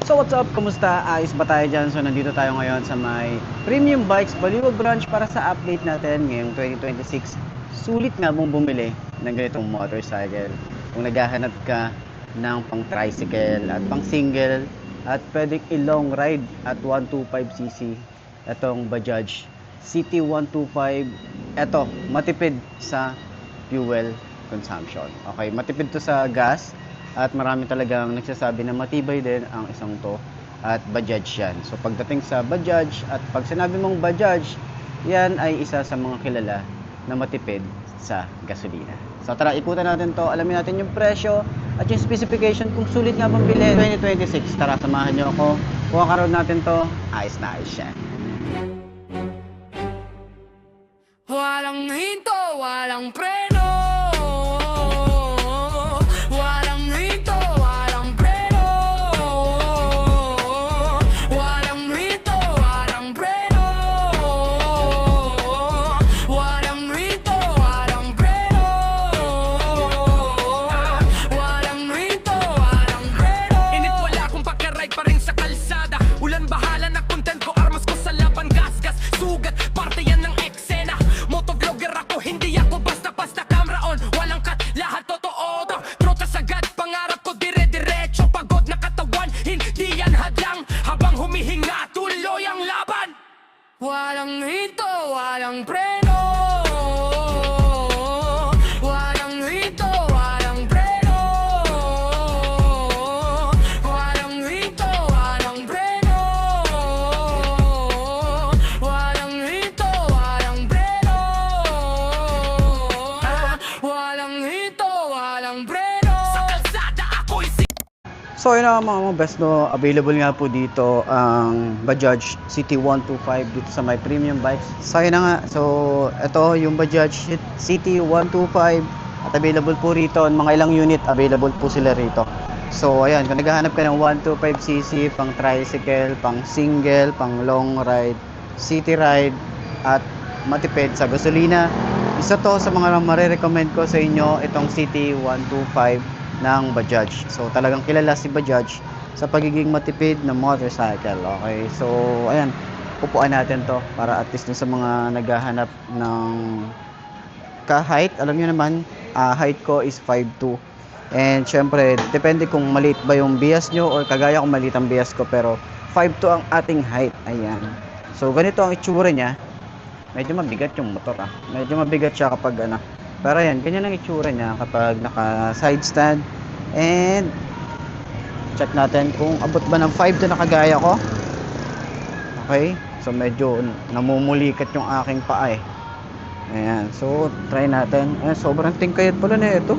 So what's up? Kumusta? Ayos ba tayo dyan? So nandito tayo ngayon sa may Premium Bikes Baliwag Branch para sa update natin ngayong 2026. Sulit nga mong bumili ng ganitong motorcycle. Kung naghahanap ka ng pang tricycle at pang single at pwedeng i-long ride at 125cc, itong Bajaj City 125, eto, matipid sa fuel consumption. Okay, matipid to sa gas. At marami talagang nagsasabi na matibay din ang isang to at Bajaj yan. So pagdating sa Bajaj at pag sinabi mong Bajaj, yan ay isa sa mga kilala na matipid sa gasolina. So tara, ikutan natin to, alamin natin yung presyo at yung specification kung sulit nga bang bilhin 2026. Tara, samahan nyo ako. Kung karoon natin to, ayos na ayos yan. Walang hinto, walang preno. Walang hinto, walang preno. Walang hinto, walang preno. Walang hinto, walang preno. Walang hinto, walang preno. Init wala akong pagka-ride pa rin sa kalsada. Ulan bahala na content ko, armas ko sa laban. Gas-gas, sugat, parte yan ng eksena. Motovlogger ako, hindi ako basta-basta. Camera on, walang cut, lahat totoo daw. Trotas agad, pangarap ko dire-diretso. Pagod na katawan, hindi yan hadlang. Habang humihinga, tuloy ang laban. Walang hinto, walang preno. Walang hinto, walang preno. Walang hinto, walang preno. Walang hinto, walang preno. Walang hinto, walang preno. Sa kalsada ako'y So yun na mga best, no, available nga po dito ang Bajaj City 125 dito sa my Premium Bikes. So yun na nga, so ito yung Bajaj City 125 at available po rito, mga ilang unit available po sila rito. So ayan, kung naghahanap ka ng 125cc pang tricycle, pang single, pang long ride, city ride at matipid sa gasolina, isa to sa mga marirecommend ko sa inyo, itong City 125 ng Bajaj. So talagang kilala si Bajaj sa pagiging matipid na motorcycle. Okay, so ayan, upuan natin to para at least sa mga naghahanap ng ka-height. Alam niyo naman, height ko is 5'2", and syempre depende kung maliit ba yung bias nyo or kagaya kung maliit ang bias ko, pero 5'2" ang ating height. Ayan, so ganito ang itsura niya. Medyo mabigat yung motor, medyo mabigat siya kapag ano. Pero ayan, ganyan ang itsura niya kapag naka side stand. And check natin kung abot ba ng 5 to nakagaya ko. Okay, so medyo namumulikat yung aking paa eh. Ayan, so try natin. Ayan, sobrang tingkayad pala na ito.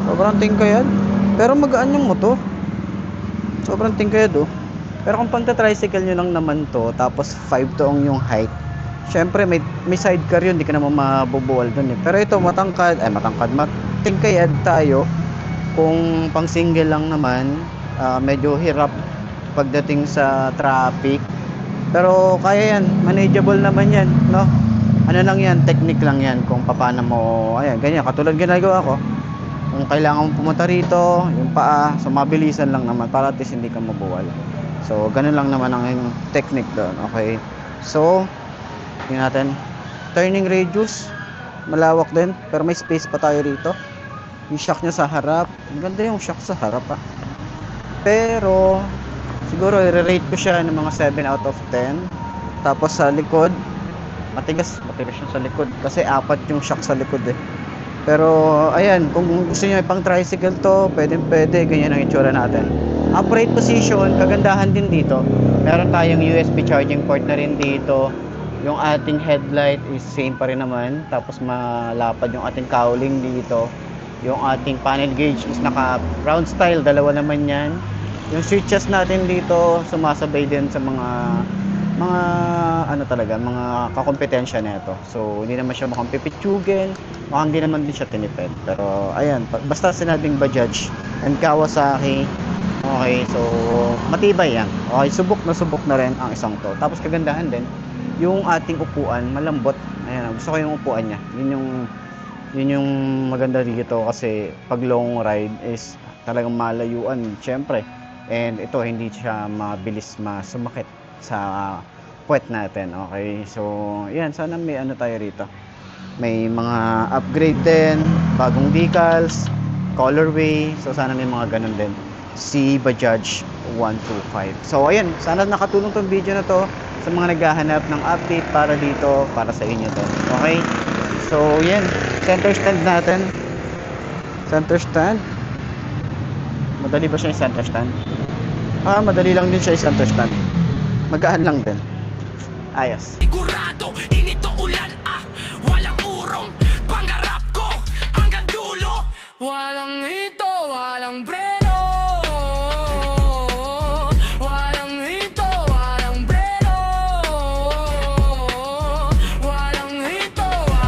Sobrang tingkayad, pero magaan yung motor. Sobrang tingkayad oh. Pero kung pagta-tricycle nyo lang naman to, tapos 5 to ang yung height, syempre may sidecar yun, di ka naman mabubuwal dun eh. Pero ito matingkayad tayo. Kung pang single lang naman, medyo hirap pagdating sa traffic. Pero kaya yan, manageable naman yan, no? Ano lang yan, technique lang yan kung paano mo, ayan, ganyan, katulad ginagawa ko. Kung kailangan mo pumunta rito, yung paa, so mabilisan lang naman para at least hindi ka mabuwal. So ganun lang naman ang technique doon, okay? So tingnan natin, turning radius malawak din, pero may space pa tayo rito. Yung shock niya sa harap, maganda yung shock sa harap pero siguro i-rate ko siya ng mga 7 out of 10. Tapos sa likod, matigas siya sa likod kasi 4 yung shock sa likod eh. Pero ayan, kung gusto niyo pang tricycle to, pwede, ganyan ang itsura natin. Upright position, kagandahan din dito, meron tayong USB charging port na rin dito. Yung ating headlight is same pa rin naman. Tapos malapad yung ating cowling dito. Yung ating panel gauge is naka round style, dalawa naman yan. Yung switches natin dito sumasabay din sa mga ano talaga, mga kakompetensya nito. So hindi naman siya mukhang pipitsugin, mukhang hindi naman din siya tinipid. Pero ayan, basta sinabing Bajaj and Kawasaki, okay, so matibay yan. Okay, subok na rin ang isang to. Tapos kagandahan din yung ating upuan, malambot. Ayan, gusto ko yung upuan niya. Yun yung maganda dito kasi pag long ride is talagang malayuan. Syempre, And ito, hindi siya mabilis sumakit sa puwet natin. Okay, so yan, sana may ano tayo rito. May mga upgrade din, bagong decals, colorway. So sana may mga ganun din. Si Bajaj 125. So ayan, sana nakatulong tong video na to sa mga naghahanap ng update para dito, para sa inyo to. Okay? So yan, center stand natin. Center stand. Madali ba siya yung center stand? Madali lang din siya yung center stand. Magaan lang din. Ayos. Sigurado